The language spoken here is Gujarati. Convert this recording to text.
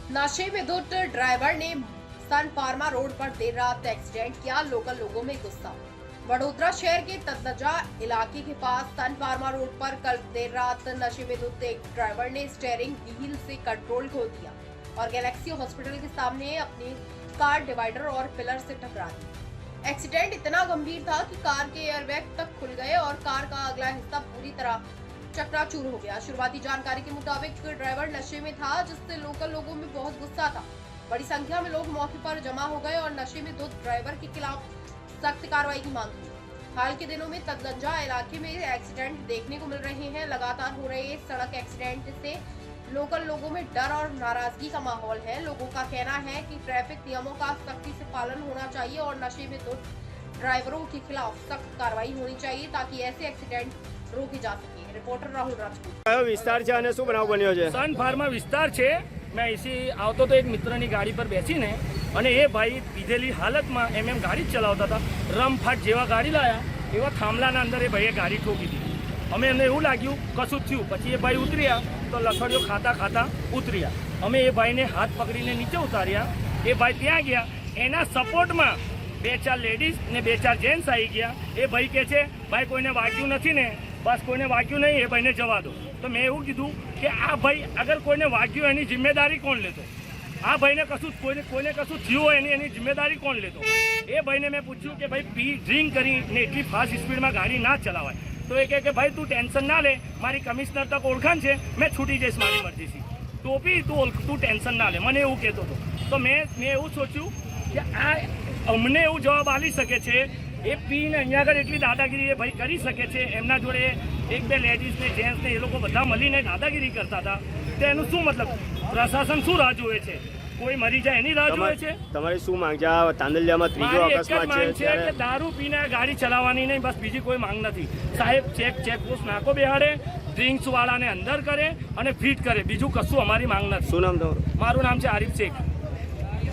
नशे में धुत ड्राइवर ने सन फार्मा रोड पर देर रात एक्सीडेंट किया, लोकल लोगों में गुस्सा। वडोदरा शहर के तदनजा इलाके के पास सन फार्मा रोड पर कल देर रात नशे में धुत एक ड्राइवर ने स्टीयरिंग व्हील से कंट्रोल खो दिया और गैलेक्सी हॉस्पिटल के सामने अपनी कार डिवाइडर और पिलर से टकरा दी। एक्सीडेंट इतना गंभीर था कि कार के एयरबैग तक खुल गए और कार का अगला हिस्सा पूरी तरह चकनाचूर हो गया। शुरुआती जानकारी के मुताबिक ड्राइवर नशे में था, जिससे लोकल लोगों में बहुत गुस्सा था। बड़ी संख्या में लोग मौके पर जमा हो गए और नशे में धुत ड्राइवर के खिलाफ सख्त कार्रवाई की मांग की। हाल के दिनों में तदनजा इलाके में एक्सीडेंट देखने को मिल रहे हैं। लगातार हो रहे सड़क एक्सीडेंट से लोकल लोगों में डर और नाराजगी का माहौल है। लोगों का कहना है कि ट्रैफिक नियमों का सख्ती से पालन होना चाहिए और नशे में धुत ड्राइवरों के खिलाफ सख्त कार्रवाई होनी चाहिए ताकि ऐसे एक्सीडेंट रोकी जा सके। रिपोर्टर राहुल राजपूत। વિસ્તાર છે અને શું બનાવ બન્યો છે? સન ફાર્મા વિસ્તાર છે। મેં અહીંથી આવતો તો એક મિત્રની ગાડી પર બેસીને અને એ ભાઈ પીધેલી હાલતમાં એમ ગાડી જ ચલાવતા હતા। રમફાટ જેવા ગાડી લાયા એવા થાંભલાના અંદર એ ભાઈએ ગાડી ઠોકી દીધી। અમે એમને એવું લાગ્યું કશું જ થયું। પછી એ ભાઈ ઉતર્યા તો લથડીઓ ખાતા ખાતા ઉતર્યા। અમે એ ભાઈને હાથ પકડીને નીચે ઉતાર્યા। એ ભાઈ ત્યાં ગયા, એના સપોર્ટમાં 2-4 લેડીઝ ને 2-4 જેન્ટ્સ આવી ગયા। એ ભાઈ કહે છે ભાઈ કોઈને વાગ્યું નથી ને? બસ કોઈને વાગ્યું નહીં, એ ભાઈને જવા દો। તો મેં એવું કીધું કે આ ભાઈ અગર કોઈને વાગ્યું એની જિમ્મેદારી કોણ લેતો? આ ભાઈને કશું કોઈને કશું થયું હોય એની જિમ્મેદારી કોણ લેતો? એ ભાઈને મેં પૂછ્યું કે ભાઈ ડ્રિંક કરીને એટલી ફાસ્ટ સ્પીડમાં ગાડી ના ચલાવાય। તો એ કહે કે ભાઈ તું ટેન્શન ના લે, મારી કમિશનર તક ઓળખાણ છે, મેં છૂટી જઈશ મારી મરજીથી, તો બી તું ટેન્શન ના લે, મને એવું કહેતો હતો। તો મેં એવું સોચ્યું કે આ અમને એવું જવાબ આપી શકે છે એ પીને અહીંયા આગળ એટલી દાદાગીરી એ ભાઈ કરી શકે છે। એમના જોડે 1-2 લેડીઝ ને જેન્ટ્સ ને એ લોકો બધા મળીને દાદાગીરી કરતા હતા। તો એનું શું મતલબ? પ્રશાસન શું રાહ જોવે છે? કોઈ મરી જાય એની રાહ જોવે છે? તમારી શું માંગ છે? આ તાંદલિયામાં ત્રીજો મારી એક જ અકસ્માત માંગ છે છે કે દારૂ પીને ગાડી ચલાવવાની નહીં, બસ બીજી કોઈ માંગ નથી। સાહેબ ચેકપોસ્ટ નાકો બેહાડે, ડ્રિંક્સ વાળાને અંદર કરે અને ફીટ કરે, બીજું કશું અમારી માંગ નથી। શું નામ તમારું? મારું નામ છે આરિફ શેખ।